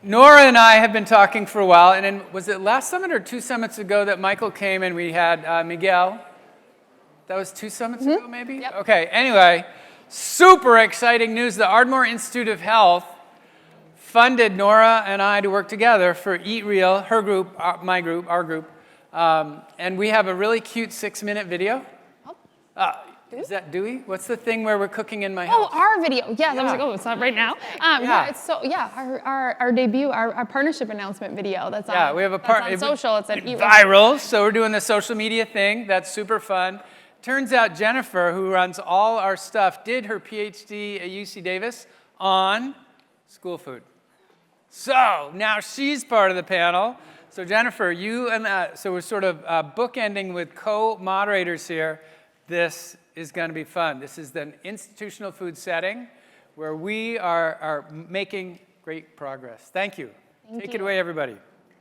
Nora and I have been talking for a while, and then, was it last summit or 2 summits ago that Michael came and we had Miguel? That was 2 summits ago, maybe? Yep. Okay, anyway, super exciting news. The Ardmore Institute of Health funded Nora and I to work together for Eat Real, her group, my group, our group, and we have a really cute 6-minute video. Is that Dewey? What's the thing where we're cooking in my house? Oh, our video. Yeah, I was like, oh, it's not right now. Our debut, our partnership announcement video. That's on. Yeah, we have a on social. It's at Eat Real. Viral. So we're doing the social media thing. That's super fun. Turns out Jennifer, who runs all our stuff, did her PhD at UC Davis on school food. So now she's part of the panel. So Jennifer, you and so we're sort of bookending with co-moderators here. This is going to be fun. This is an institutional food setting where we are making great progress. Thank you. Take it away, everybody.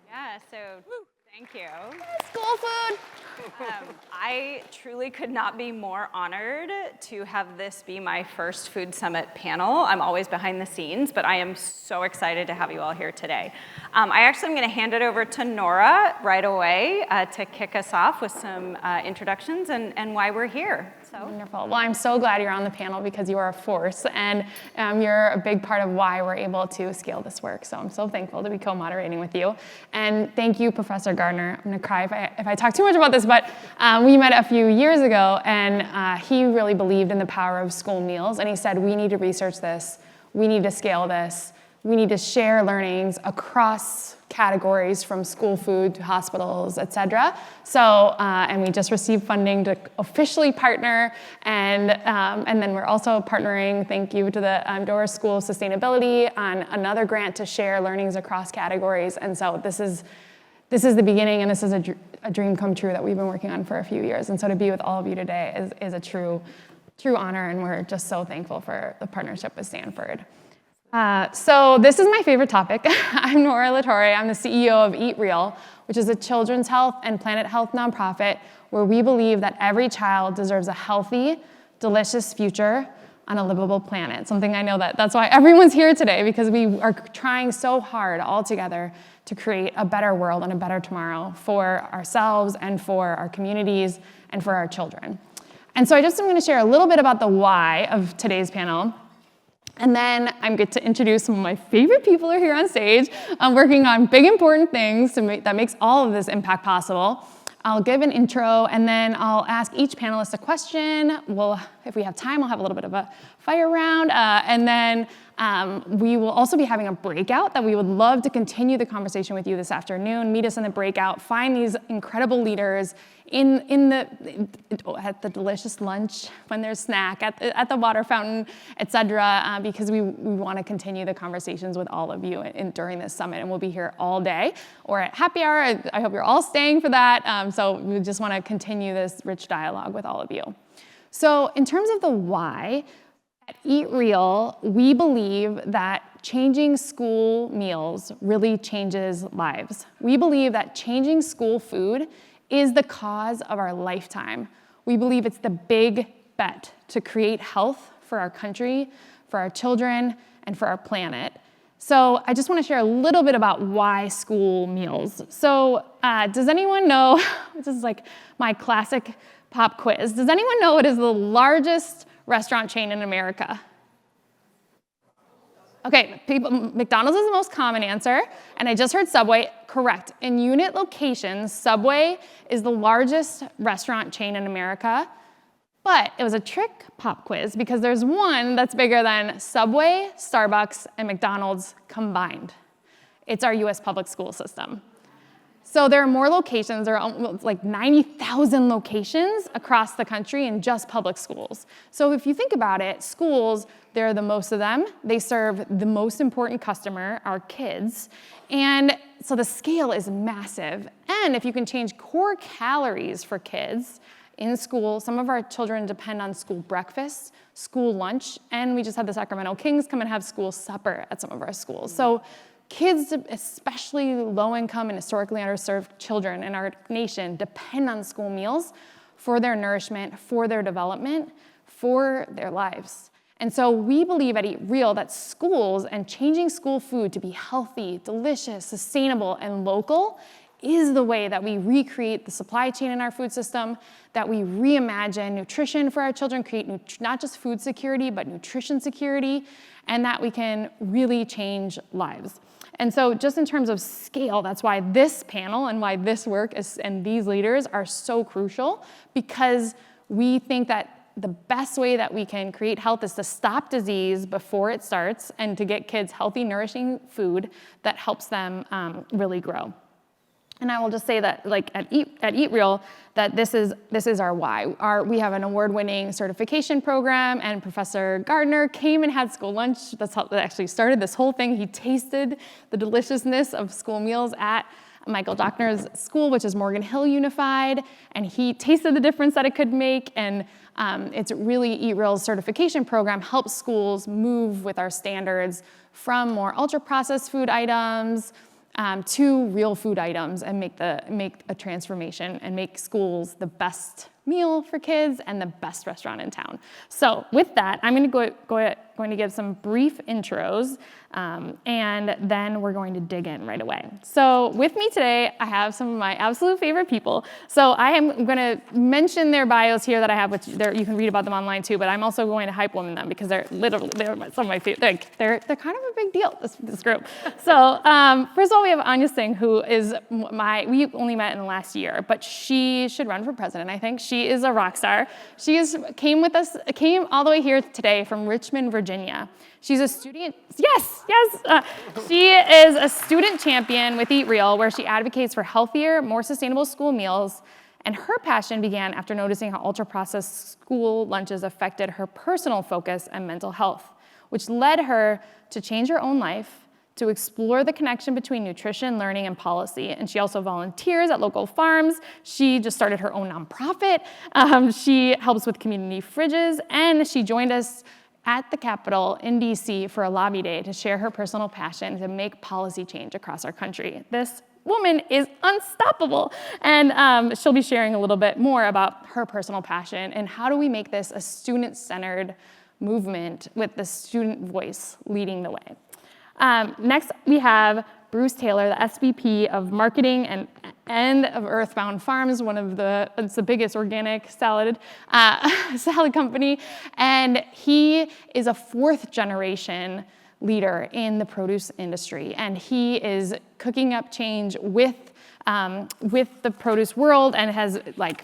Yeah, so thank you. School food. I truly could not be more honored to have this be my first Food Summit panel. I'm always behind the scenes, but I am so excited to have you all here today. I actually am going to hand it over to Nora right away to kick us off with some introductions and why we're here. So. Wonderful. Well, I'm so glad you're on the panel because you are a force, and you're a big part of why we're able to scale this work. So I'm so thankful to be co-moderating with you. And thank you, Professor Gardner. I'm going to cry if I talk too much about this, but we met a few years ago, and he really believed in the power of school meals, and he said, we need to research this, we need to scale this, we need to share learnings across categories from school food to hospitals, et cetera. So, and we just received funding to officially partner, and then we're also partnering, thank you to the Dover School of Sustainability, on another grant to share learnings across categories. And so this is the beginning, and this is a dream come true that we've been working on for a few years. And so to be with all of you today is a true honor, and we're just so thankful for the partnership with Stanford. So this is my favorite topic. I'm Nora LaTorre. I'm the CEO of Eat Real, which is a children's health and planet health nonprofit where we believe that every child deserves a healthy, delicious future on a livable planet. Something I know that's why everyone's here today, because we are trying so hard all together to create a better world and a better tomorrow for ourselves and for our communities and for our children. And so I just am going to share a little bit about the why of today's panel. And then I'm going to introduce some of my favorite people who are here on stage. I'm working on big, important things that makes all of this impact possible. I'll give an intro, and then I'll ask each panelist a question. If we have time, we'll have a little bit of a fire round. And then we will also be having a breakout that we would love to continue the conversation with you this afternoon. Meet us in the breakout. Find these incredible leaders at the delicious lunch, when there's snack, at the water fountain, et cetera, because we want to continue the conversations with all of you during this summit, and we'll be here all day. Or at happy hour, I hope you're all staying for that. So we just want to continue this rich dialogue with all of you. So in terms of the why, at Eat Real, we believe that changing school meals really changes lives. We believe that changing school food is the cause of our lifetime. We believe it's the big bet to create health for our country, for our children, and for our planet. So I just want to share a little bit about why school meals. So does anyone know, this is like my classic pop quiz, does anyone know what is the largest restaurant chain in America? Okay, McDonald's is the most common answer, and I just heard Subway. Correct. In unit locations, Subway is the largest restaurant chain in America, but it was a trick pop quiz because there's one that's bigger than Subway, Starbucks, and McDonald's combined. It's our US public school system. So there are more locations, there are like 90,000 locations across the country in just public schools. So if you think about it, schools, there are the most of them. They serve the most important customer, our kids. And so the scale is massive. And if you can change core calories for kids in school, some of our children depend on school breakfast, school lunch, and we just had the Sacramento Kings come and have school supper at some of our schools. So kids, especially low-income and historically underserved children in our nation, depend on school meals for their nourishment, for their development, for their lives. And so we believe at Eat Real that schools and changing school food to be healthy, delicious, sustainable, and local is the way that we recreate the supply chain in our food system, that we reimagine nutrition for our children, create not just food security, but nutrition security, and that we can really change lives. And so just in terms of scale, that's why this panel and why this work and these leaders are so crucial, because we think that the best way that we can create health is to stop disease before it starts and to get kids healthy, nourishing food that helps them really grow. And I will just say that, like at Eat Real, that this is our why. We have an award-winning certification program, and Professor Gardner came and had school lunch. That's how that actually started this whole thing. He tasted the deliciousness of school meals at Michael Jochner's school, which is Morgan Hill Unified, and he tasted the difference that it could make. And it's really Eat Real's certification program helps schools move with our standards from more ultra-processed food items to real food items and make a transformation and make schools the best meal for kids and the best restaurant in town. So with that, I'm going to give some brief intros, and then we're going to dig in right away. So with me today, I have some of my absolute favorite people. So I am going to mention their bios here that I have, which you can read about them online too, but I'm also going to hype woman them because they're some of my favorite. They're kind of a big deal, this group. So first of all, we have Aanya Singh, who is we only met in the last year, but she should run for president, I think. She is a rock star. She came all the way here today from Richmond, Virginia. She's a student, yes. She is a student champion with Eat Real, where she advocates for healthier, more sustainable school meals. And her passion began after noticing how ultra-processed school lunches affected her personal focus and mental health, which led her to change her own life, to explore the connection between nutrition, learning, and policy. And she also volunteers at local farms. She just started her own nonprofit. She helps with community fridges, and she joined us at the Capitol in DC for a lobby day to share her personal passion to make policy change across our country. This woman is unstoppable, and she'll be sharing a little bit more about her personal passion and how do we make this a student-centered movement with the student voice leading the way. Next, we have Bruce Taylor, the SVP of Marketing and of Earthbound Farms, it's the biggest organic salad company, and he is a fourth-generation leader in the produce industry, and he is cooking up change with the produce world, and has,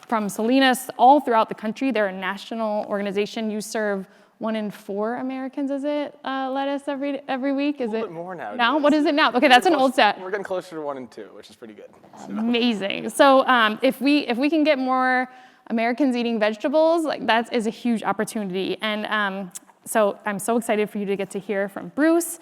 from Salinas all throughout the country. They're a national organization. You serve 1 in 4 Americans, is it, lettuce every week? Is a little bit more now. Now? What is it now? Okay, that's an old stat. We're getting closer to 1 in 2, which is pretty good. So. Amazing. So if we can get more Americans eating vegetables, that is a huge opportunity. And so I'm so excited for you to get to hear from Bruce.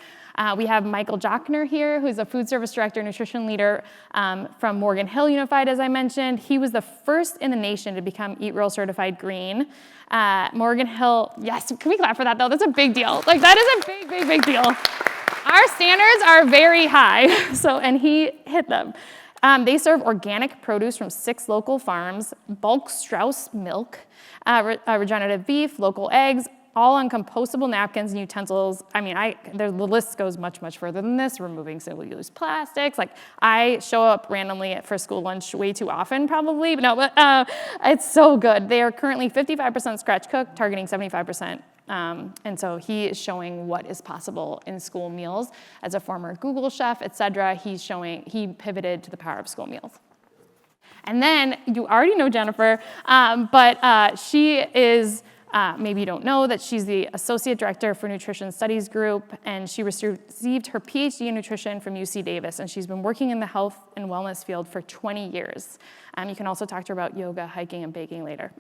We have Michael Jochner here, who's a food service director, nutrition leader from Morgan Hill Unified, as I mentioned. He was the first in the nation to become Eat Real certified green. Morgan Hill, yes, can we clap for that though? That's a big deal. That is a big deal. Our standards are very high, and he hit them. They serve organic produce from 6 local farms, bulk Strauss milk, regenerative beef, local eggs, all on compostable napkins and utensils. I mean, the list goes much, much further than this, removing single-use plastics. I show up randomly for school lunch way too often, probably, but it's so good. They are currently 55% scratch cooked, targeting 75%. And so he is showing what is possible in school meals. As a former Google chef, et cetera, he pivoted to the power of school meals. And then, you already know Jennifer, but she is, maybe you don't know that she's the Associate Director for Nutrition Studies Group, and she received her PhD in nutrition from UC Davis, and she's been working in the health and wellness field for 20 years. You can also talk to her about yoga, hiking, and baking later.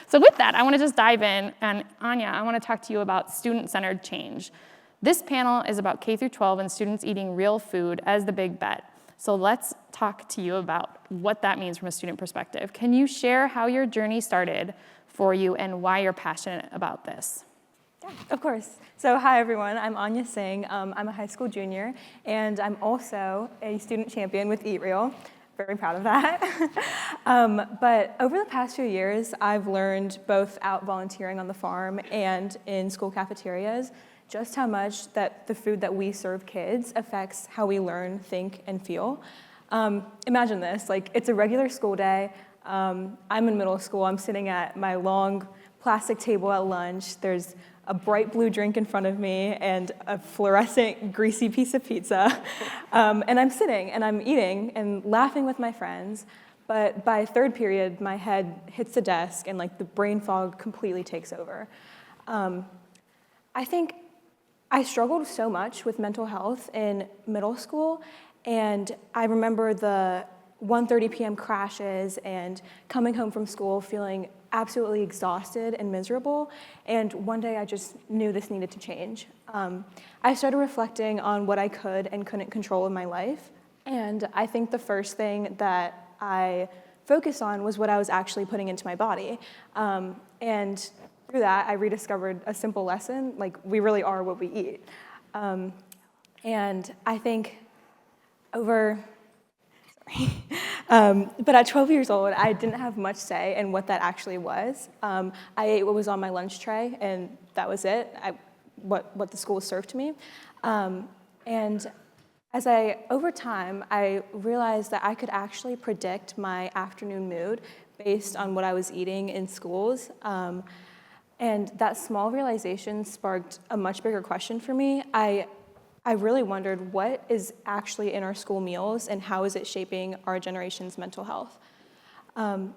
So with that, I want to just dive in, and Aanya, I want to talk to you about student-centered change. This panel is about K-12 and students eating real food as the big bet. So let's talk to you about what that means from a student perspective. Can you share how your journey started for you and why you're passionate about this? Yeah, of course. So hi everyone, I'm Aanya Singh. I'm a high school junior, and I'm also a student champion with Eat Real. very proud of that. But over the past few years, I've learned both out volunteering on the farm and in school cafeterias just how much that the food that we serve kids affects how we learn, think, and feel. Imagine this, like it's a regular school day. I'm in middle school, I'm sitting at my long plastic table at lunch. There's a bright blue drink in front of me and a fluorescent greasy piece of pizza. And I'm sitting and I'm eating and laughing with my friends. But by third period, my head hits the desk and like the brain fog completely takes over. I think I struggled so much with mental health in middle school, and I remember the 1:30 p.m. crashes and coming home from school feeling absolutely exhausted and miserable, and one day I just knew this needed to change. I started reflecting on what I could and couldn't control in my life, and I think the first thing that I focused on was what I was actually putting into my body. And through that, I rediscovered a simple lesson, like we really are what we eat. And I think but at 12 years old, I didn't have much say in what that actually was. I ate what was on my lunch tray, and that was it, what the school served to me. And over time, I realized that I could actually predict my afternoon mood based on what I was eating in schools. And that small realization sparked a much bigger question for me. I really wondered what is actually in our school meals and how is it shaping our generation's mental health.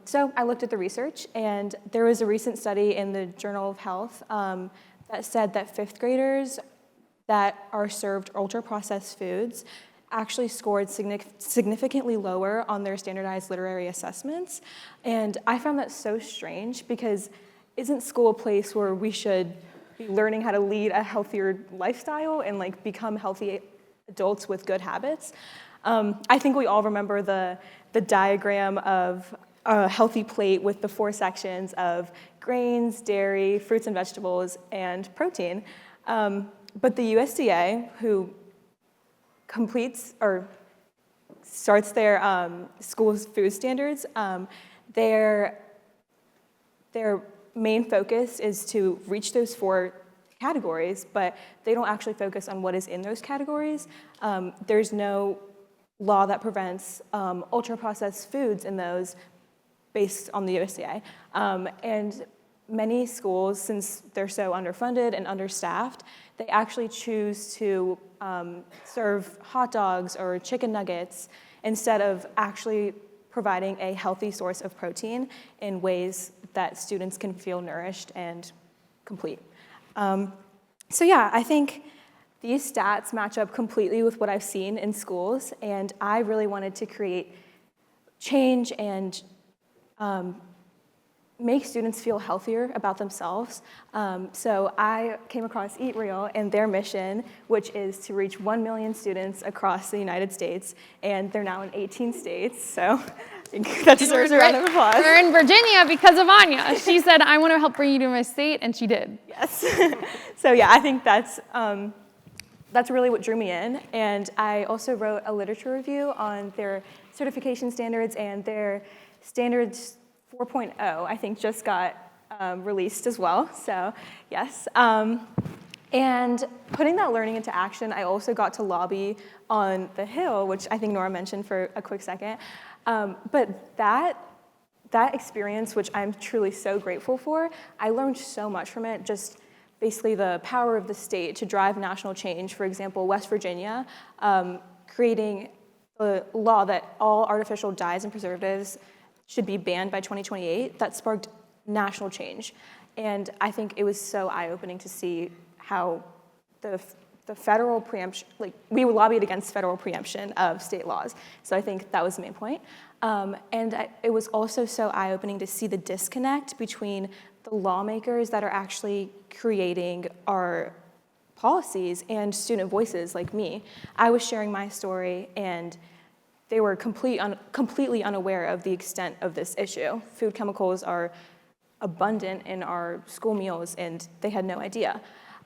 So I looked at the research, and there was a recent study in the Journal of Health that said that fifth graders that are served ultra-processed foods actually scored significantly lower on their standardized literary assessments. And I found that so strange because isn't school a place where we should be learning how to lead a healthier lifestyle and like become healthy adults with good habits? I think we all remember the diagram of a healthy plate with the 4 sections of grains, dairy, fruits and vegetables, and protein. But the USDA, who completes or starts their school's food standards, their main focus is to reach those 4 categories, but they don't actually focus on what is in those categories. There's no law that prevents ultra-processed foods in those based on the USDA. And many schools, since they're so underfunded and understaffed, they actually choose to serve hot dogs or chicken nuggets instead of actually providing a healthy source of protein in ways that students can feel nourished and complete. So yeah, I think these stats match up completely with what I've seen in schools, and I really wanted to create change and make students feel healthier about themselves. So I came across Eat Real and their mission, which is to reach 1 million students across the United States, and they're now in 18 states, so I think that deserves a round of applause. We're in Virginia because of Aanya. She said, I want to help bring you to my state, and she did. Yes. So yeah, I think that's really what drew me in, and I also wrote a literature review on their certification standards, and their standards 4.0, I think, just got released as well, so yes. And putting that learning into action, I also got to lobby on the Hill, which I think Nora mentioned for a quick second. But that experience, which I'm truly so grateful for, I learned so much from it, just basically the power of the state to drive national change. For example, West Virginia, creating a law that all artificial dyes and preservatives should be banned by 2028, that sparked national change. And I think it was so eye-opening to see how the federal preemption, like we lobbied against federal preemption of state laws. So I think that was the main point. It was also so eye-opening to see the disconnect between the lawmakers that are actually creating our policies and student voices like me. I was sharing my story, and they were completely unaware of the extent of this issue. Food chemicals are abundant in our school meals, and they had no idea.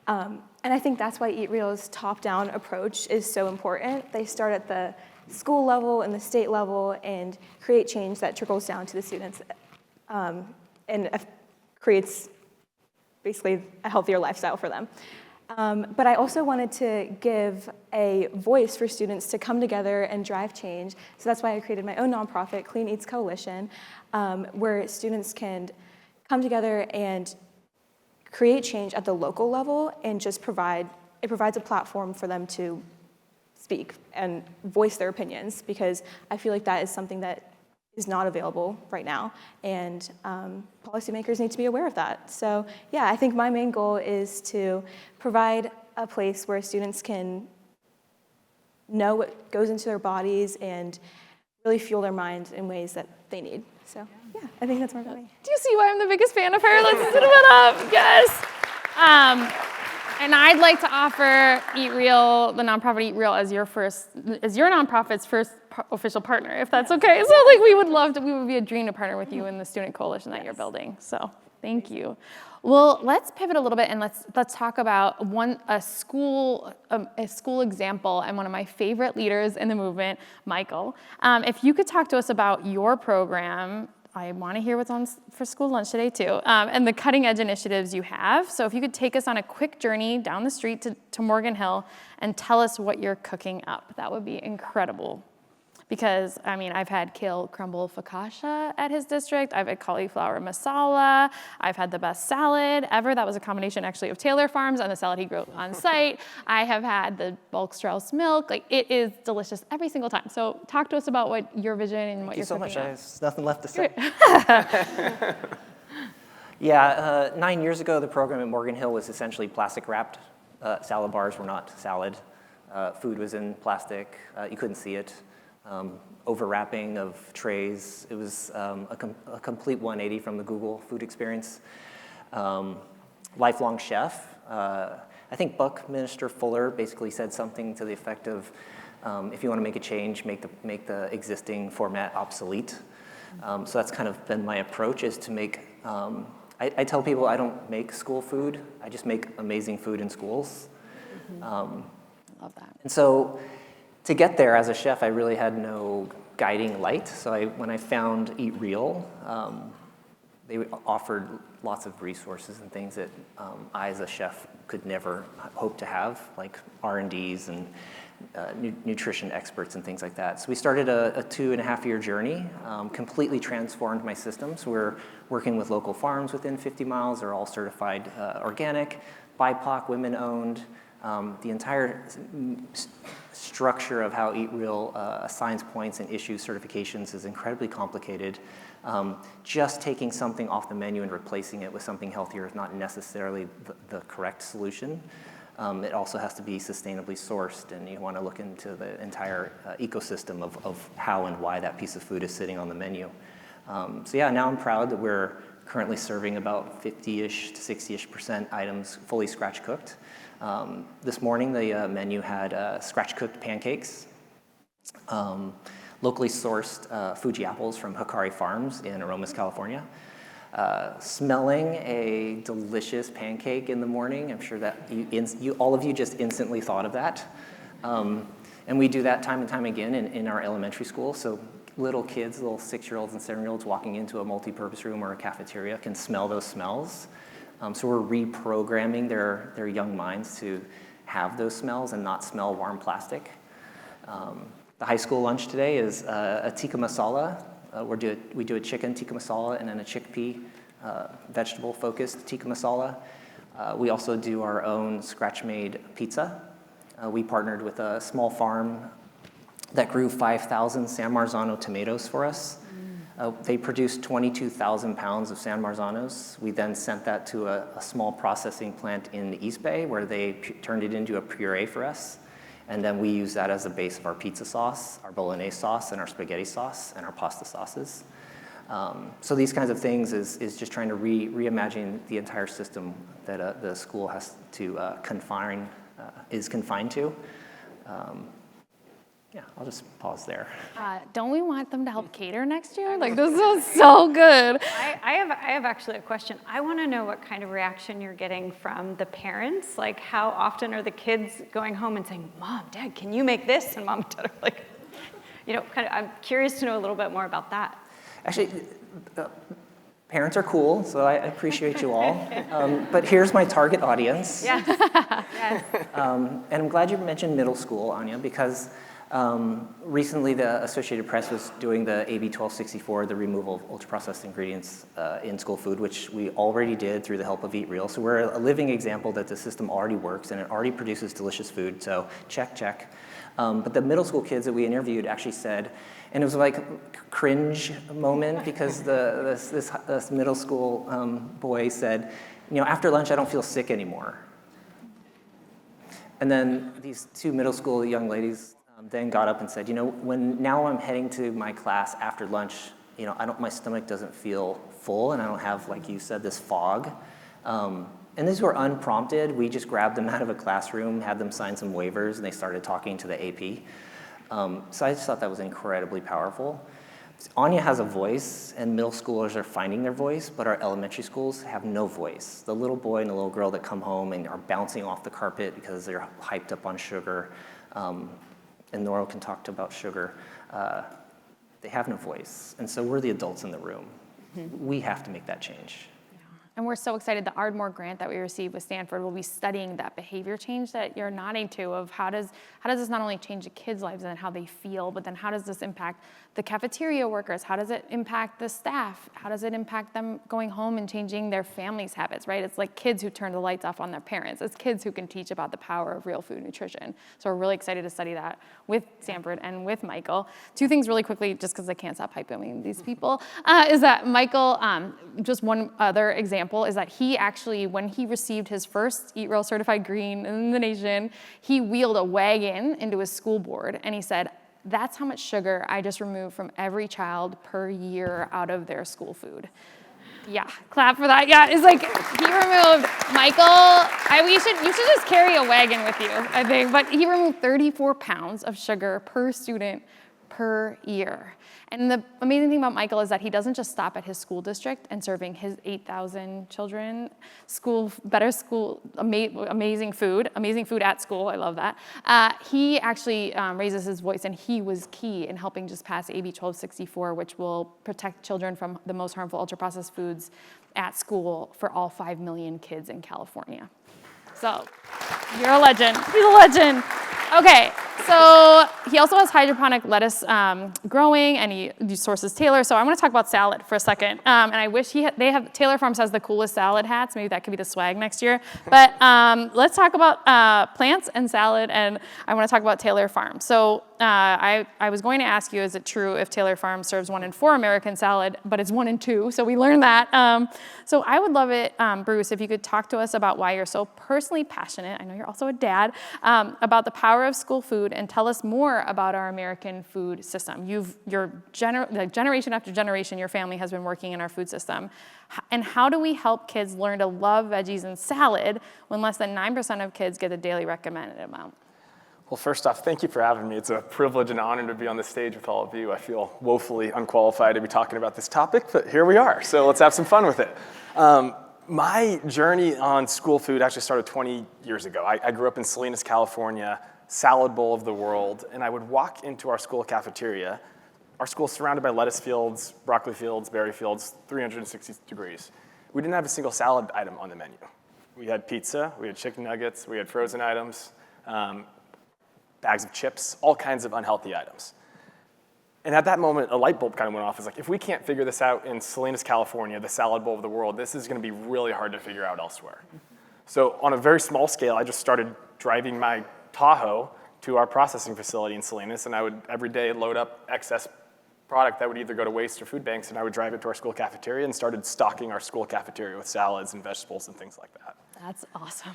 And I think that's why Eat Real's top-down approach is so important. They start at the school level and the state level and create change that trickles down to the students and creates basically a healthier lifestyle for them. But I also wanted to give a voice for students to come together and drive change. So that's why I created my own nonprofit, Clean Eats Coalition, where students can come together and create change at the local level and just provides a platform for them to speak and voice their opinions, because I feel like that is something that is not available right now, and policymakers need to be aware of that. So yeah, I think my main goal is to provide a place where students can know what goes into their bodies and really fuel their minds in ways that they need. So yeah, I think that's more about me. Do you see why I'm the biggest fan of her? Let's sit it up, yes. And I'd like to offer Eat Real, the nonprofit Eat Real, as your nonprofit's first official partner, if that's okay. So like we would be a dream to partner with you in the student coalition that you're building. So thank you. Well, let's pivot a little bit and let's talk about a school example and one of my favorite leaders in the movement, Michael. If you could talk to us about your program. I want to hear what's on for school lunch today too, and the cutting edge initiatives you have. So if you could take us on a quick journey down the street to Morgan Hill and tell us what you're cooking up, that would be incredible. Because, I mean, I've had kale crumble focaccia at his district. I've had cauliflower masala. I've had the best salad ever. That was a combination, actually, of Taylor Farms and the salad he grew on site. I have had the bulk Strauss milk. Like, it is delicious every single time. So talk to us about what your vision and what you're cooking up. Thank you so much. There's nothing left to say. Yeah, 9 years ago, the program at Morgan Hill was essentially plastic wrapped. Salad bars were not salad. Food was in plastic. You couldn't see it. Overwrapping of trays. It was a complete 180 from the Google food experience. Lifelong chef. I think Buckminster Fuller basically said something to the effect of, if you want to make a change, make the existing format obsolete. So that's kind of been my approach, is to make, I tell people I don't make school food, I just make amazing food in schools. Love that. And so, to get there as a chef, I really had no guiding light. So when I found Eat Real, they offered lots of resources and things that I, as a chef, could never hope to have, like R&Ds and nutrition experts and things like that. So we started a 2.5-year journey, completely transformed my systems. We're working with local farms within 50 miles. They're all certified organic, BIPOC, women-owned. The entire structure of how Eat Real assigns points and issues certifications is incredibly complicated. Just taking something off the menu and replacing it with something healthier is not necessarily the correct solution. It also has to be sustainably sourced, and you want to look into the entire ecosystem of how and why that piece of food is sitting on the menu. So yeah, now I'm proud that we're currently serving about 50-ish to 60-ish% items fully scratch cooked. This morning, the menu had scratch-cooked pancakes, locally sourced Fuji apples from Hikari Farms in Aromas, California. Smelling a delicious pancake in the morning, I'm sure that all of you just instantly thought of that. And we do that time and time again in our elementary school. So little kids, little 6-year-olds and 7-year-olds walking into a multi-purpose room or a cafeteria can smell those smells. So we're reprogramming their young minds to have those smells and not smell warm plastic. The high school lunch today is a tikka masala. We do a chicken tikka masala and then a chickpea vegetable-focused tikka masala. We also do our own scratch-made pizza. We partnered with a small farm that grew 5,000 San Marzano tomatoes for us. They produced 22,000 pounds of San Marzanos. We then sent that to a small processing plant in the East Bay where they turned it into a puree for us. And then we use that as the base of our pizza sauce, our bolognese sauce, and our spaghetti sauce, and our pasta sauces. So these kinds of things is just trying to reimagine the entire system that the school has to is confined to. Yeah, I'll just pause there. Don't we want them to help cater next year? Like, this is so good. I have actually a question. I want to know what kind of reaction you're getting from the parents. Like, how often are the kids going home and saying, "Mom, Dad, can you make this?" And Mom and Dad are like, I'm curious to know a little bit more about that. Actually, parents are cool, so I appreciate you all. But here's my target audience. Yes. Yes. And I'm glad you mentioned middle school, Aanya, because recently the Associated Press was doing the AB 1264, the removal of ultra-processed ingredients in school food, which we already did through the help of Eat Real. So we're a living example that the system already works and it already produces delicious food, so check, check. But the middle school kids that we interviewed actually said, and it was like a cringe moment because this middle school boy said, after lunch I don't feel sick anymore. And then these two middle school young ladies then got up and said, now I'm heading to my class after lunch, my stomach doesn't feel full and I don't have, like you said, this fog. And these were unprompted. We just grabbed them out of a classroom, had them sign some waivers, and they started talking to the AP. So I just thought that was incredibly powerful. Aanya has a voice, and middle schoolers are finding their voice, but our elementary schools have no voice. The little boy and the little girl that come home and are bouncing off the carpet because they're hyped up on sugar, and Nora can talk about sugar, they have no voice. And so we're the adults in the room. Mm-hmm. We have to make that change. And we're so excited the Ardmore grant that we received with Stanford will be studying that behavior change that you're nodding to of how does this not only change the kids' lives and how they feel, but then how does this impact the cafeteria workers? How does it impact the staff? How does it impact them going home and changing their families' habits, right? It's like kids who turn the lights off on their parents. It's kids who can teach about the power of real food nutrition. So we're really excited to study that with Stanford and with Michael. Two things really quickly, just because I can't stop hyping these people, is that Michael, just one other example, is that he actually, when he received his first Eat Real certified green in the nation, he wheeled a wagon into his school board and he said, that's how much sugar I just removed from every child per year out of their school food. Yeah, clap for that. Yeah, it's like he removed, Michael, you should just carry a wagon with you, I think. But he removed 34 pounds of sugar per student per year. And the amazing thing about Michael is that he doesn't just stop at his school district and serving his 8,000 children amazing food at school, I love that. He actually raises his voice, and he was key in helping just pass AB 1264, which will protect children from the most harmful ultra-processed foods at school for all 5 million kids in California. So, you're a legend. He's a legend. Okay, so he also has hydroponic lettuce growing, and he sources Taylor. So I want to talk about salad for a second. And I wish Taylor Farms has the coolest salad hats. Maybe that could be the swag next year. But let's talk about plants and salad, and I want to talk about Taylor Farms. So I was going to ask you, is it true if Taylor Farms serves 1 in 4 American salad, but it's 1 in 2, so we learned that. So I would love it, Bruce, if you could talk to us about why you're so personally passionate, I know you're also a dad, about the power of school food, and tell us more about our American food system. Generation after generation, your family has been working in our food system. And how do we help kids learn to love veggies and salad when less than 9% of kids get the daily recommended amount? Well, first off, thank you for having me. It's a privilege and honor to be on the stage with all of you. I feel woefully unqualified to be talking about this topic, but here we are, so let's have some fun with it. My journey on school food actually started 20 years ago. I grew up in Salinas, California, salad bowl of the world, and I would walk into our school cafeteria. Our school is surrounded by lettuce fields, broccoli fields, berry fields, 360 degrees. We didn't have a single salad item on the menu. We had pizza, we had chicken nuggets, we had frozen items, bags of chips, all kinds of unhealthy items. And at that moment, a light bulb kind of went off. It's like, if we can't figure this out in Salinas, California, the salad bowl of the world, this is going to be really hard to figure out elsewhere. So on a very small scale, I just started driving my Tahoe to our processing facility in Salinas, and I would every day load up excess product that would either go to waste or food banks, and I would drive it to our school cafeteria and started stocking our school cafeteria with salads and vegetables and things like that. That's awesome.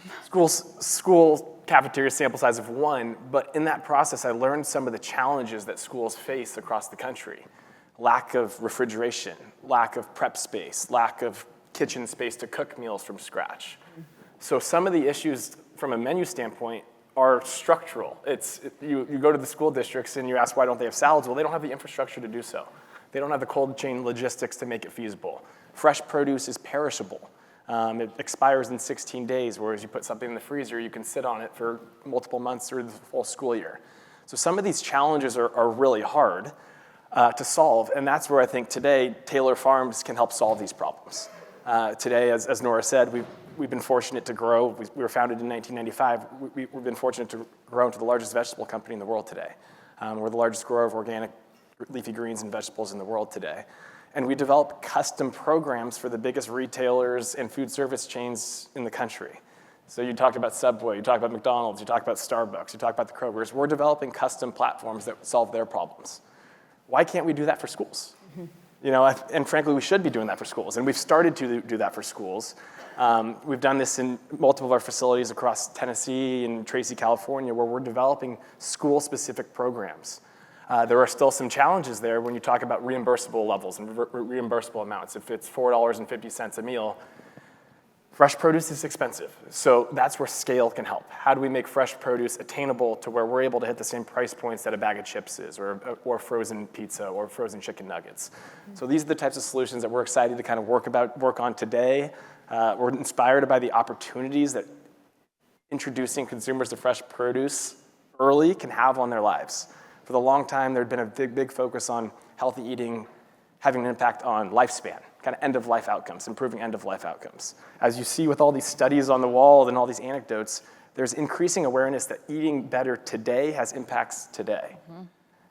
School cafeteria sample size of 1, but in that process, I learned some of the challenges that schools face across the country. Lack of refrigeration, lack of prep space, lack of kitchen space to cook meals from scratch. So some of the issues from a menu standpoint are structural. You go to the school districts and you ask why don't they have salads? Well, they don't have the infrastructure to do so. They don't have the cold chain logistics to make it feasible. Fresh produce is perishable. It expires in 16 days, whereas you put something in the freezer, you can sit on it for multiple months or the full school year. So some of these challenges are really hard to solve, and that's where I think today Taylor Farms can help solve these problems. Today, as Nora said, we've been fortunate to grow. We were founded in 1995. We've been fortunate to grow into the largest vegetable company in the world today. We're the largest grower of organic leafy greens and vegetables in the world today. And we develop custom programs for the biggest retailers and food service chains in the country. So you talked about Subway, you talked about McDonald's, you talked about Starbucks, you talked about the Krogers. We're developing custom platforms that solve their problems. Why can't we do that for schools? You know, and frankly, we should be doing that for schools, and we've started to do that for schools. We've done this in multiple of our facilities across Tennessee and Tracy, California, where we're developing school-specific programs. There are still some challenges there when you talk about reimbursable levels and reimbursable amounts. If it's $4.50 a meal, fresh produce is expensive. So that's where scale can help. How do we make fresh produce attainable to where we're able to hit the same price points that a bag of chips is, or frozen pizza, or frozen chicken nuggets? So these are the types of solutions that we're excited to kind of work on today. We're inspired by the opportunities that introducing consumers to fresh produce early can have on their lives. For the long time, there had been a big focus on healthy eating having an impact on lifespan, kind of end-of-life outcomes, improving end-of-life outcomes. As you see with all these studies on the wall and all these anecdotes, there's increasing awareness that eating better today has impacts today.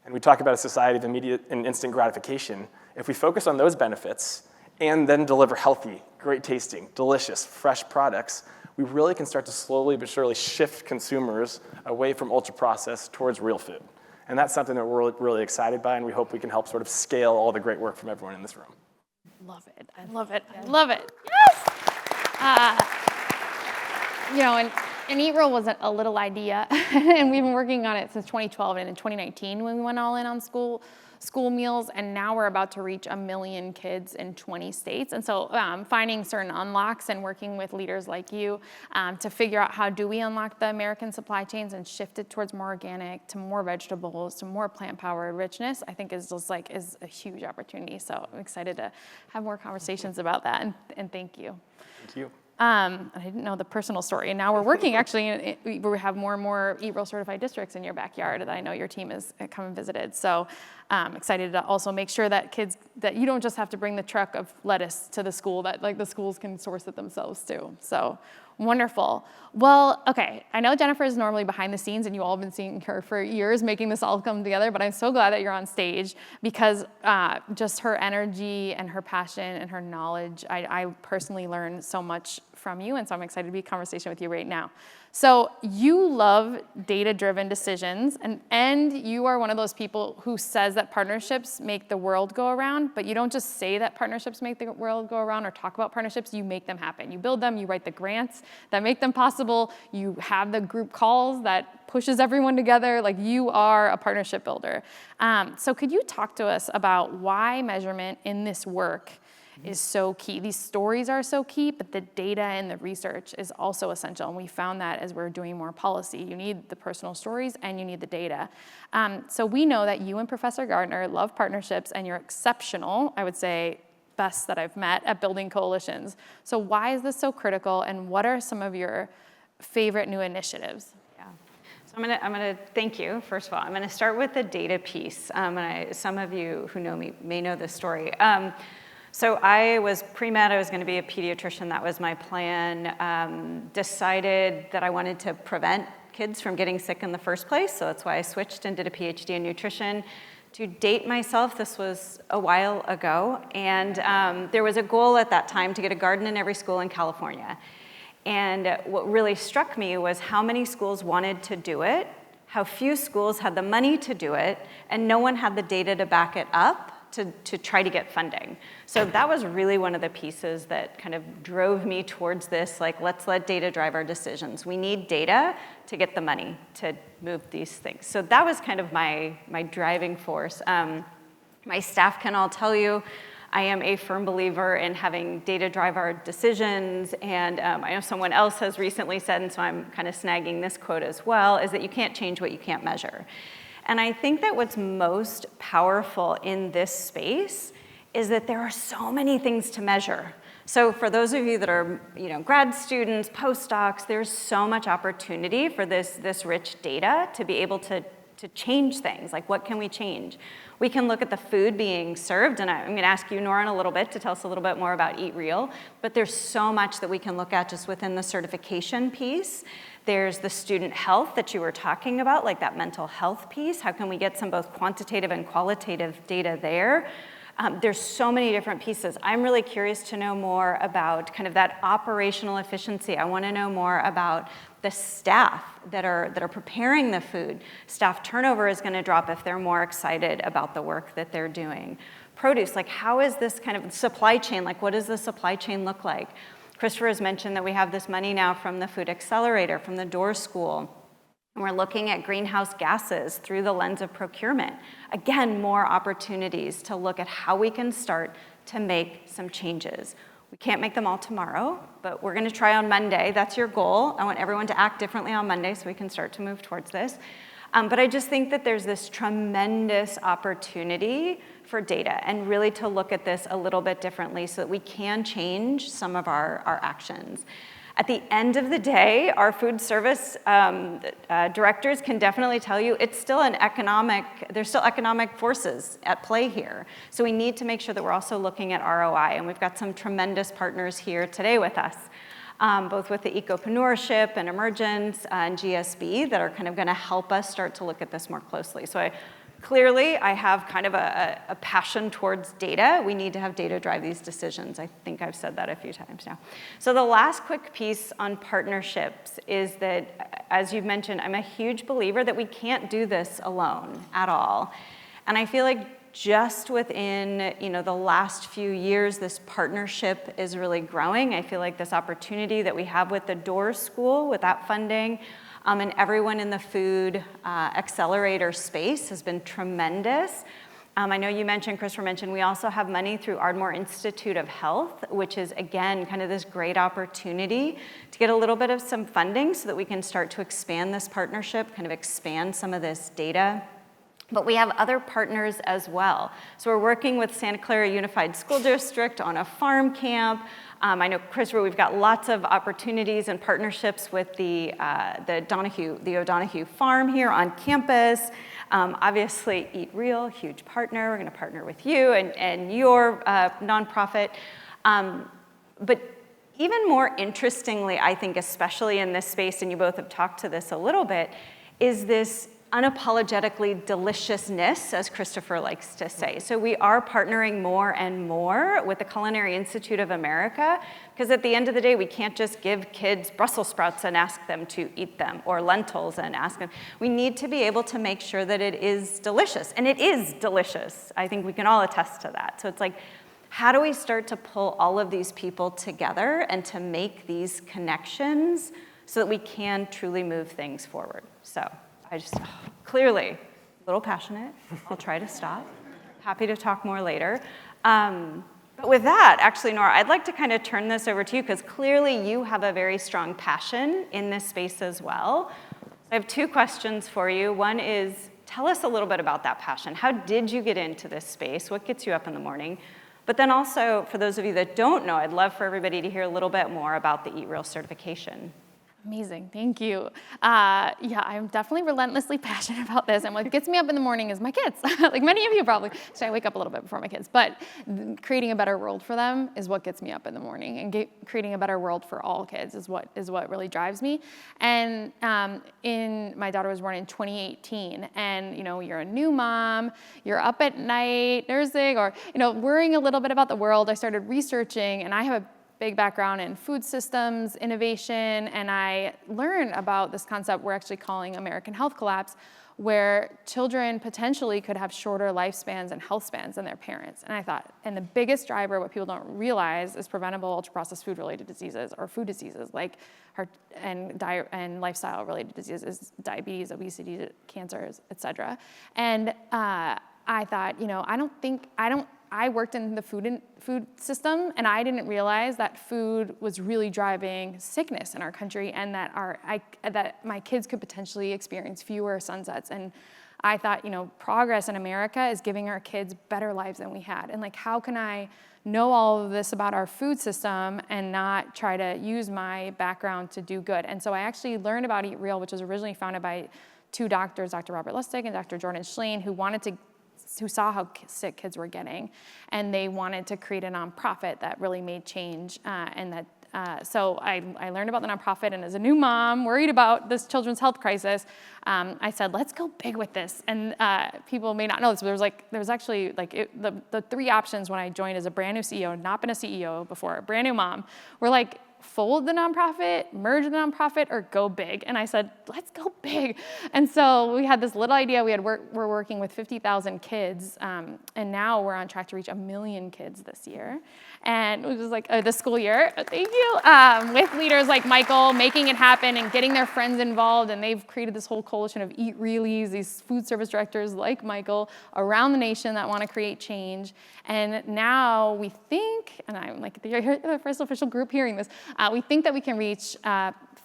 And we talk about a society of immediate and instant gratification. If we focus on those benefits and then deliver healthy, great tasting, delicious, fresh products, we really can start to slowly but surely shift consumers away from ultra-processed towards real food. And that's something that we're really excited by, and we hope we can help sort of scale all the great work from everyone in this room. Love it. I love it. I love it. Yes! You know, and Eat Real was a little idea, and we've been working on it since 2012, and in 2019 when we went all in on school meals, and now we're about to reach 1 million kids in 20 states. And so finding certain unlocks and working with leaders like you to figure out how do we unlock the American supply chains and shift it towards more organic, to more vegetables, to more plant-powered richness, I think is a huge opportunity. So I'm excited to have more conversations about that, and thank you. Thank you. I didn't know the personal story, and now we're working actually, we have more and more Eat Real certified districts in your backyard that I know your team has come and visited. So excited to also make sure that kids, that you don't just have to bring the truck of lettuce to the school, that like the schools can source it themselves too. So wonderful. Well, okay, I know Jennifer is normally behind the scenes and you all have been seeing her for years making this all come together, but I'm so glad that you're on stage because just her energy and her passion and her knowledge, I personally learned so much from you, and so I'm excited to be in conversation with you right now. So you love data-driven decisions, and you are one of those people who says that partnerships make the world go around, but you don't just say that partnerships make the world go around or talk about partnerships, you make them happen. You build them, you write the grants that make them possible, you have the group calls that pushes everyone together, like you are a partnership builder. So could you talk to us about why measurement in this work is so key? These stories are so key, but the data and the research is also essential. And we found that as we're doing more policy. You need the personal stories and you need the data. So we know that you and Professor Gardner love partnerships and you're exceptional, I would say, best that I've met at building coalitions. So why is this so critical, and what are some of your favorite new initiatives? I'm gonna thank you, first of all. I'm gonna start with the data piece. Some of you who know me may know this story. So I was pre-med, I was gonna be a pediatrician, that was my plan. Decided that I wanted to prevent kids from getting sick in the first place, so that's why I switched and did a PhD in nutrition. To date myself, this was a while ago, and there was a goal at that time to get a garden in every school in California. And what really struck me was how many schools wanted to do it, how few schools had the money to do it, and no one had the data to back it up to try to get funding. So that was really one of the pieces that kind of drove me towards this, like, let's let data drive our decisions. We need data to get the money to move these things. So that was kind of my driving force. My staff can all tell you, I am a firm believer in having data drive our decisions, and I know someone else has recently said, and so I'm kind of snagging this quote as well, is that you can't change what you can't measure. And I think that what's most powerful in this space is that there are so many things to measure. So for those of you that are, grad students, postdocs, there's so much opportunity for this rich data to be able to to change things. Like, what can we change? We can look at the food being served, and I'm going to ask you, Nora, in a little bit to tell us a little bit more about Eat Real, but there's so much that we can look at just within the certification piece. There's the student health that you were talking about, like that mental health piece. How can we get some both quantitative and qualitative data there? There's so many different pieces. I'm really curious to know more about kind of that operational efficiency. I want to know more about the staff that are preparing the food. Staff turnover is going to drop if they're more excited about the work that they're doing. Produce, like how is this kind of supply chain, like what does the supply chain look like? Christopher has mentioned that we have this money now from the Food Accelerator, from the Door School. And we're looking at greenhouse gases through the lens of procurement. Again, more opportunities to look at how we can start to make some changes. We can't make them all tomorrow, but we're going to try on Monday. That's your goal. I want everyone to act differently on Monday so we can start to move towards this. But I just think that there's this tremendous opportunity for data and really to look at this a little bit differently so that we can change some of our actions. At the end of the day, our food service directors can definitely tell you there's still economic forces at play here. So we need to make sure that we're also looking at ROI, and we've got some tremendous partners here today with us, both with the Ecopreneurship and Emergence and GSB that are kind of gonna help us start to look at this more closely. So clearly, I have kind of a passion towards data. We need to have data drive these decisions. I think I've said that a few times now. So the last quick piece on partnerships is that, as you've mentioned, I'm a huge believer that we can't do this alone at all. And I feel like just within the last few years, this partnership is really growing. I feel like this opportunity that we have with the Door School, with that funding, and everyone in the food accelerator space has been tremendous. I know you mentioned, Christopher mentioned, we also have money through Ardmore Institute of Health, which is, again, kind of this great opportunity to get a little bit of some funding so that we can start to expand this partnership, kind of expand some of this data. But we have other partners as well. So we're working with Santa Clara Unified School District on a farm camp. I know, Christopher, we've got lots of opportunities and partnerships with the O'Donohue Farm here on campus. Obviously, Eat Real, huge partner. We're going to partner with you and your nonprofit. But even more interestingly, I think, especially in this space, and you both have talked to this a little bit, is this unapologetically deliciousness, as Christopher likes to say. So we are partnering more and more with the Culinary Institute of America, because at the end of the day, we can't just give kids Brussels sprouts and ask them to eat them, or lentils and ask them. We need to be able to make sure that it is delicious, and it is delicious. I think we can all attest to that. So it's like, how do we start to pull all of these people together and to make these connections so that we can truly move things forward? So I just, clearly, a little passionate. I'll try to stop. Happy to talk more later. But with that, actually, Nora, I'd like to kind of turn this over to you, because clearly you have a very strong passion in this space as well. I have two questions for you. One is, tell us a little bit about that passion. How did you get into this space? What gets you up in the morning? But then also, for those of you that don't know, I'd love for everybody to hear a little bit more about the Eat Real certification. Amazing, thank you. Yeah, I'm definitely relentlessly passionate about this, and what gets me up in the morning is my kids. Like many of you probably, so I wake up a little bit before my kids, but creating a better world for them is what gets me up in the morning, and creating a better world for all kids is what really drives me. And my daughter was born in 2018, and you're a new mom, you're up at night nursing, or worrying a little bit about the world. I started researching, and I have a big background in food systems, innovation, and I learned about this concept we're actually calling American health collapse, where children potentially could have shorter lifespans and health spans than their parents. And I thought, and the biggest driver, what people don't realize, is preventable ultra-processed food-related diseases, or food diseases like heart and lifestyle-related diseases, diabetes, obesity, cancers, et cetera. And I thought, I worked in the food system, and I didn't realize that food was really driving sickness in our country, and that my kids could potentially experience fewer sunsets and I thought, progress in America is giving our kids better lives than we had. And like, how can I know all of this about our food system and not try to use my background to do good? And so I actually learned about Eat Real, which was originally founded by two doctors, Dr. Robert Lustig and Dr. Jordan Schlein, who saw how sick kids were getting, and they wanted to create a nonprofit that really made change, so I learned about the nonprofit, and as a new mom worried about this children's health crisis, I said, let's go big with this. And people may not know this, but there was actually the three options when I joined as a brand new CEO, not been a CEO before, brand new mom, were like, fold the nonprofit, merge the nonprofit, or go big. And I said, let's go big. And so we had this little idea. We're working with 50,000 kids, and now we're on track to reach 1 million kids this year. And it was like this school year, thank you, with leaders like Michael making it happen and getting their friends involved. And they've created this whole coalition of Eat Realies, these food service directors like Michael around the nation that want to create change. And now we think, and I'm like the first official group hearing this, we think that we can reach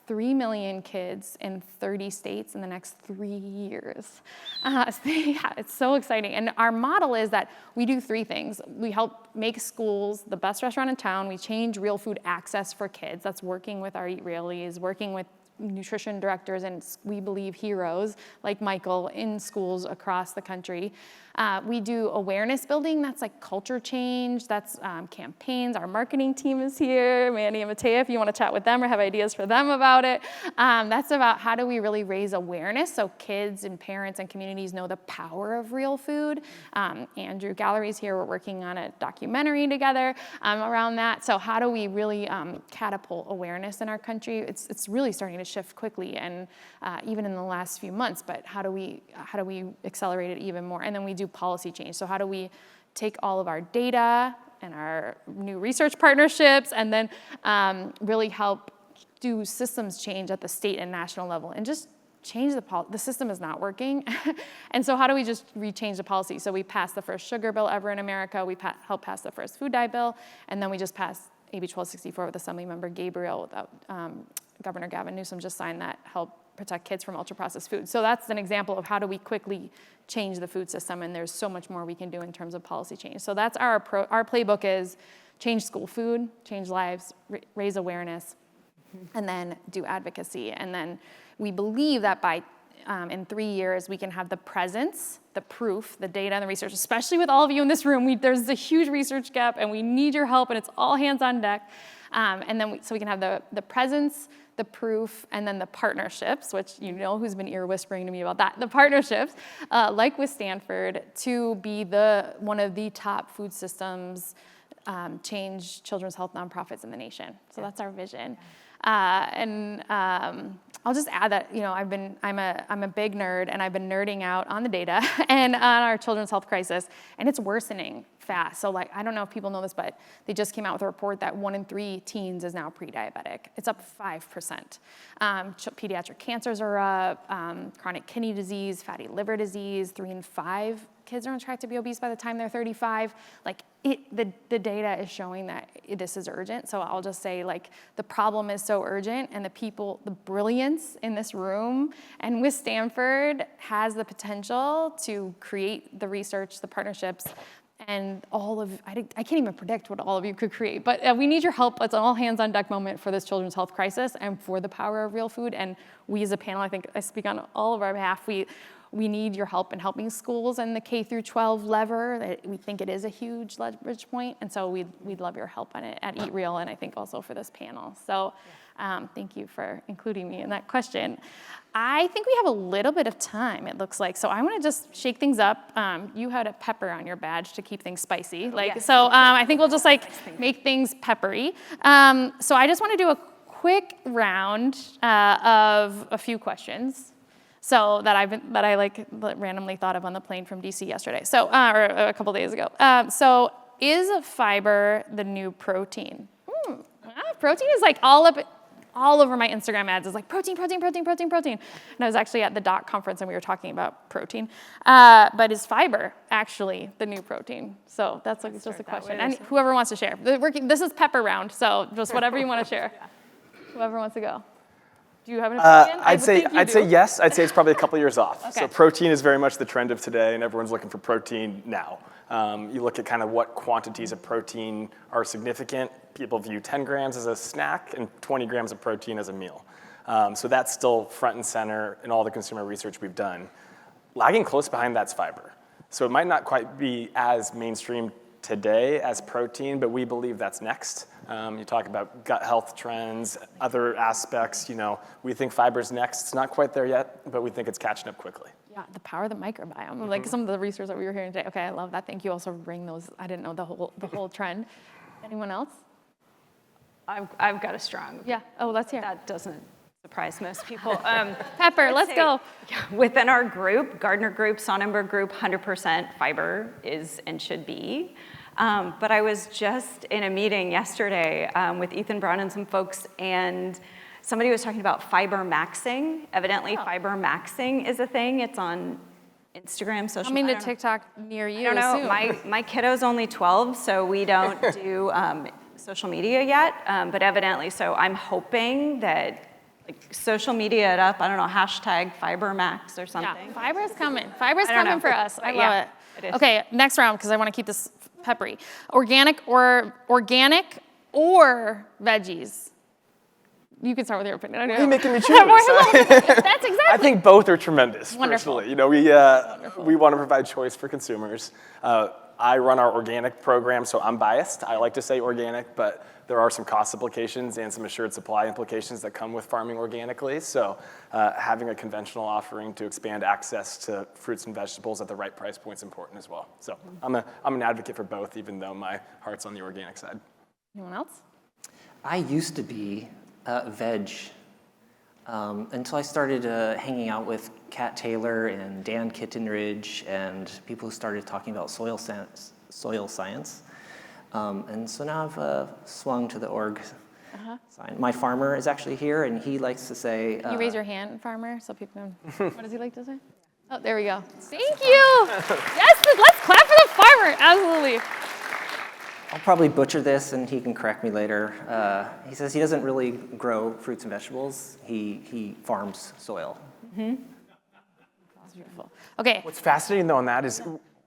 3 million kids in 30 states in the next 3 years. It's so exciting. And our model is that we do three things. We help make schools the best restaurant in town. We change real food access for kids. That's working with our Eat Realies, working with nutrition directors and we believe heroes like Michael in schools across the country. We do awareness building, that's like culture change, that's campaigns. Our marketing team is here, Mandy and Matea, if you want to chat with them or have ideas for them about it. That's about how do we really raise awareness so kids and parents and communities know the power of real food. Andrew Gallery's here, we're working on a documentary together around that. So how do we really catapult awareness in our country? It's really starting to shift quickly, and even in the last few months, but how do we accelerate it even more? And then we do policy change. So how do we take all of our data and our new research partnerships and then really help do systems change at the state and national level and just change the system is not working. And so how do we just rechange the policy? So we passed the first sugar bill ever in America. We helped pass the first food dye bill. And then we just passed AB 1264 with Assemblymember Gabriel without Governor Gavin Newsom just signed that, help protect kids from ultra-processed food. So that's an example of how do we quickly change the food system, and there's so much more we can do in terms of policy change. So that's our playbook is change school food, change lives, raise awareness, and then do advocacy. And then we believe that by in 3 years, we can have the presence, the proof, the data, and the research, especially with all of you in this room. There's a huge research gap, and we need your help, and it's all hands on deck. And then so we can have the presence, the proof, and then the partnerships, which you know who's been ear whispering to me about that, the partnerships, like with Stanford, to be one of the top food systems, change children's health nonprofits in the nation. So that's our vision. I'll just add that I'm a big nerd, and I've been nerding out on the data and on our children's health crisis, and it's worsening fast. So I don't know if people know this, but they just came out with a report that 1 in 3 teens is now pre-diabetic. It's up 5%. Pediatric cancers are up, chronic kidney disease, fatty liver disease, 3 in 5 kids are on track to be obese by the time they're 35. The data is showing that this is urgent. So I'll just say the problem is so urgent, and the brilliance in this room and with Stanford has the potential to create the research, the partnerships, and I can't even predict what all of you could create, but we need your help. It's an all hands on deck moment for this children's health crisis and for the power of real food. And we as a panel, I think I speak on all of our behalf, we need your help in helping schools and the K-12 lever. We think it is a huge leverage point, and so we'd love your help on it at Eat Real, and I think also for this panel. So thank you for including me in that question. I think we have a little bit of time, it looks like, so I want to just shake things up. You had a pepper on your badge to keep things spicy, Yes. So I think we'll just make things peppery. So I just want to do a quick round of a few questions. So that I randomly thought of on the plane from DC yesterday. So or a couple days ago. So is fiber the new protein? Protein is all over my Instagram ads. It's protein, protein, protein, protein, protein. And I was actually at the DOC conference and we were talking about protein. But is fiber actually the new protein? So that's just a question. And whoever wants to share. This is pepper round, so just whatever you want to share. Whoever wants to go. Do you have an opinion? I I'd would say think you I'd say do. yes. I'd say it's probably a couple years off. Okay. So protein is very much the trend of today, and everyone's looking for protein now. You look at kind of what quantities of protein are significant. People view 10 grams as a snack and 20 grams of protein as a meal. So that's still front and center in all the consumer research we've done. Lagging close behind that's fiber. So it might not quite be as mainstream today as protein, but we believe that's next. You talk about gut health trends, other aspects, we think fiber's next. It's not quite there yet, but we think it's catching up quickly. Yeah, the power of the microbiome, like some of the research that we were hearing today. Okay, I love that. Thank you. Also bring those. I didn't know the whole trend. Anyone else? I've got a strong. Yeah. Oh, let's hear. That doesn't surprise most people. Pepper, let's go. Within our group, Gardner group, Sonnenberg group, 100% fiber is and should be. But I was just in a meeting yesterday with Ethan Brown and some folks, and somebody was talking about fiber maxing. Evidently, fiber maxing is a thing. It's on Instagram, social media. Coming to TikTok near you I don't know. soon. My kiddo's only 12, so we don't do social media yet. But evidently, so I'm hoping that social media it up. I don't know, hashtag fibermax or something. Yeah, fiber's coming. Fiber's I don't coming know. for us. I But love yeah, it. it is. Okay, next round, because I want to keep this peppery. Organic or veggies? You can start with your opinion. Why are you making me choose? That's exactly. I think both are tremendous, Wonderful. personally. We want to provide choice for consumers. I run our organic program, so I'm biased. I like to say organic, but there are some cost implications and some assured supply implications that come with farming organically. So having a conventional offering to expand access to fruits and vegetables at the right price point is important as well. So I'm an advocate for both, even though my heart's on the organic side. Anyone else? I used to be veg until I started hanging out with Kat Taylor and Dan Kittenridge and people who started talking about soil science. And so now I've swung to the org side. My farmer is actually here, and he likes to say... Can you raise your hand, farmer, so people know? What does he like to say? Oh, there we go. Thank you. Yes, let's clap for the farmer. Absolutely. I'll probably butcher this, and he can correct me later. He says he doesn't really grow fruits and vegetables. He farms soil. That's beautiful. Okay. What's fascinating, though, on that is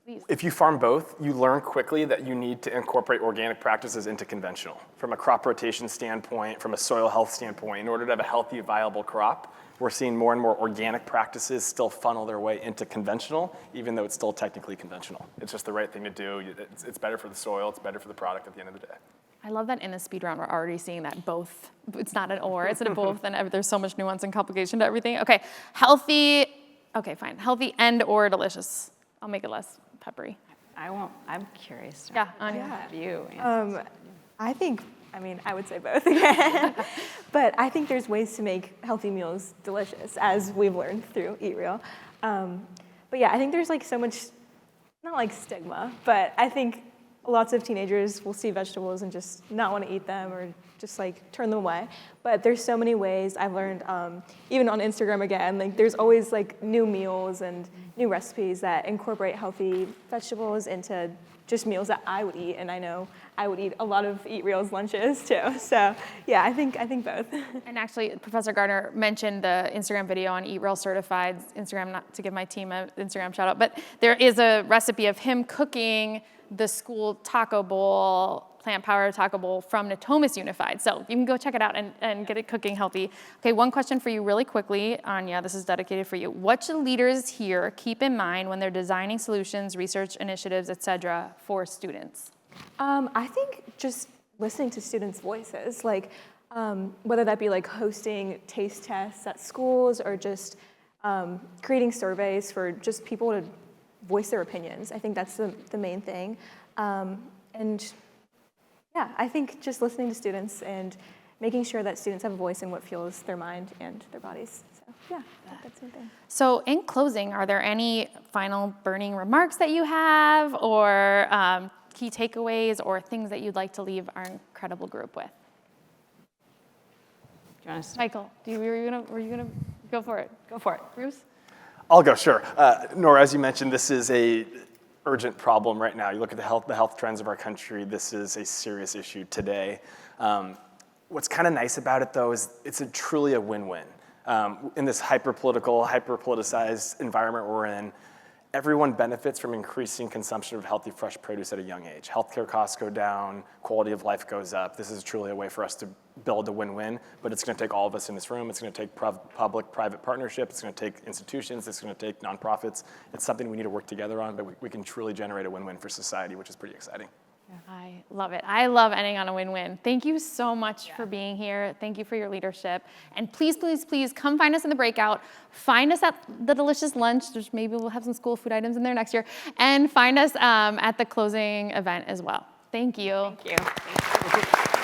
Please. if you farm both, you learn quickly that you need to incorporate organic practices into conventional. From a crop rotation standpoint, from a soil health standpoint, in order to have a healthy, viable crop, we're seeing more and more organic practices still funnel their way into conventional, even though it's still technically conventional. It's just the right thing to do. It's better for the soil. It's better for the product at the end of the day. I love that in the speed round, we're already seeing that both. It's not an or, it's a both, and there's so much nuance and complication to everything. Okay, healthy, okay, fine. Healthy and or delicious. I'll make it less peppery. I won't. I'm curious. Yeah, Aanya. Have you? I would say both again. But I think there's ways to make healthy meals delicious, as we've learned through Eat Real. But yeah, I think there's so much, not stigma, but I think lots of teenagers will see vegetables and just not want to eat them or just turn them away. But there's so many ways I've learned, even on Instagram again, there's always new meals and new recipes that incorporate healthy vegetables into just meals that I would eat, and I know I would eat a lot of Eat Real's lunches too. So yeah, I think both. And actually, Professor Gardner mentioned the Instagram video on Eat Real Certified Instagram, not to give my team an Instagram shout out, but there is a recipe of him cooking the school taco bowl, plant-powered taco bowl from Natomas Unified. So you can go check it out and get it cooking healthy. Okay, one question for you really quickly, Aanya, this is dedicated for you. What should leaders here keep in mind when they're designing solutions, research initiatives, et cetera, for students? I think just listening to students' voices, whether that be hosting taste tests at schools or just creating surveys for just people to voice their opinions. I think that's the main thing. And yeah, I think just listening to students and making sure that students have a voice in what fuels their mind and their bodies. So yeah, I think that's the thing. So in closing, are there any final burning remarks that you have or key takeaways or things that you'd like to leave our incredible group with? Michael, were you gonna go for it? Go for it. Bruce? I'll go, sure. Nora, as you mentioned, this is a urgent problem right now. You look at the health trends of our country, this is a serious issue today. What's kind of nice about it, though, is it's truly a win-win. In this hyper-political, hyper-politicized environment we're in, everyone benefits from increasing consumption of healthy, fresh produce at a young age. Healthcare costs go down, quality of life goes up. This is truly a way for us to build a win-win, but it's gonna take all of us in this room. It's gonna take public-private partnership. It's gonna take institutions. It's gonna take nonprofits. It's something we need to work together on, but we can truly generate a win-win for society, which is pretty exciting. I love it. I love ending on a win-win. Thank you so much for being here. Thank you for your leadership. And please, please, please come find us in the breakout. Find us at the delicious lunch. Maybe we'll have some school food items in there next year. And find us at the closing event as well. Thank you. Thank you.